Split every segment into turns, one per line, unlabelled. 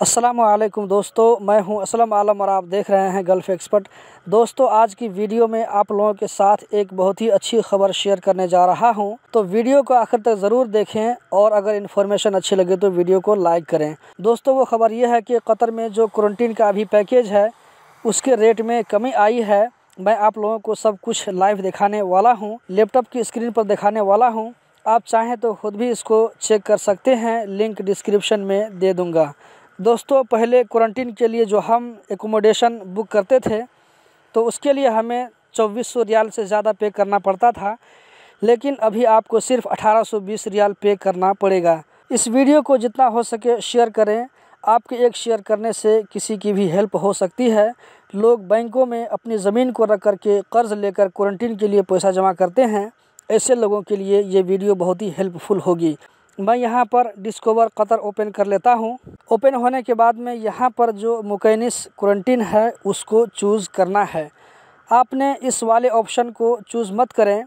अस्सलामु अलैकुम दोस्तों, मैं हूं असलम आलम और आप देख रहे हैं गल्फ़ एक्सपर्ट। दोस्तों, आज की वीडियो में आप लोगों के साथ एक बहुत ही अच्छी खबर शेयर करने जा रहा हूं, तो वीडियो को आखिर तक ज़रूर देखें और अगर इन्फॉर्मेशन अच्छी लगे तो वीडियो को लाइक करें। दोस्तों, वो खबर ये है कि कतर में जो क्वारंटीन का अभी पैकेज है उसके रेट में कमी आई है। मैं आप लोगों को सब कुछ लाइव दिखाने वाला हूँ, लैपटॉप की स्क्रीन पर दिखाने वाला हूँ। आप चाहें तो खुद भी इसको चेक कर सकते हैं, लिंक डिस्क्रिप्शन में दे दूँगा। दोस्तों, पहले क्वारंटीन के लिए जो हम एकोमोडेशन बुक करते थे तो उसके लिए हमें 2400 रियाल से ज़्यादा पे करना पड़ता था, लेकिन अभी आपको सिर्फ 1820 रियाल पे करना पड़ेगा। इस वीडियो को जितना हो सके शेयर करें, आपके एक शेयर करने से किसी की भी हेल्प हो सकती है। लोग बैंकों में अपनी ज़मीन को रख कर के कर्ज़ लेकर क्वारंटीन के लिए पैसा जमा करते हैं, ऐसे लोगों के लिए ये वीडियो बहुत ही हेल्पफुल होगी। मैं यहाँ पर डिस्कवर कतर ओपन कर लेता हूँ। ओपन होने के बाद में यहाँ पर जो मुकैनिस क्वारंटीन है उसको चूज़ करना है। आपने इस वाले ऑप्शन को चूज़ मत करें,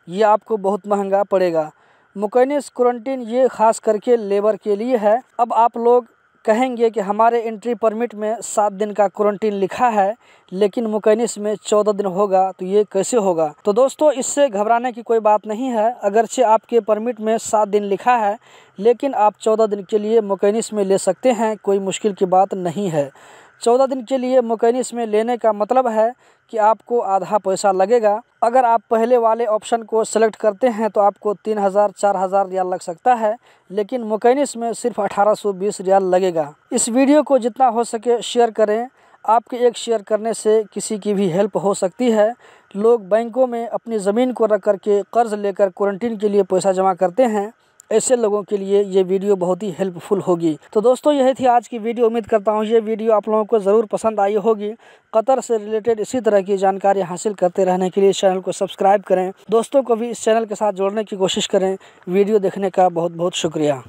ये आपको बहुत महंगा पड़ेगा। मुकैनिस क्वारंटीन ये ख़ास करके लेबर के लिए है। अब आप लोग कहेंगे कि हमारे एंट्री परमिट में 7 दिन का क्वारंटीन लिखा है, लेकिन मुकैनिस में 14 दिन होगा, तो ये कैसे होगा? तो दोस्तों, इससे घबराने की कोई बात नहीं है। अगरचे आपके परमिट में 7 दिन लिखा है, लेकिन आप 14 दिन के लिए मुकैनिस में ले सकते हैं, कोई मुश्किल की बात नहीं है। 14 दिन के लिए मुकैनिस में लेने का मतलब है कि आपको आधा पैसा लगेगा। अगर आप पहले वाले ऑप्शन को सेलेक्ट करते हैं तो आपको 3000-4000 रियाल लग सकता है, लेकिन मुकैनिस में सिर्फ 1820 रियाल लगेगा। इस वीडियो को जितना हो सके शेयर करें, आपके एक शेयर करने से किसी की भी हेल्प हो सकती है। लोग बैंकों में अपनी ज़मीन को रख कर के कर्ज़ लेकर क्वारंटीन के लिए पैसा जमा करते हैं, ऐसे लोगों के लिए ये वीडियो बहुत ही हेल्पफुल होगी। तो दोस्तों, यही थी आज की वीडियो। उम्मीद करता हूँ ये वीडियो आप लोगों को ज़रूर पसंद आई होगी। कतर से रिलेटेड इसी तरह की जानकारी हासिल करते रहने के लिए इस चैनल को सब्सक्राइब करें। दोस्तों को भी इस चैनल के साथ जोड़ने की कोशिश करें। वीडियो देखने का बहुत बहुत शुक्रिया।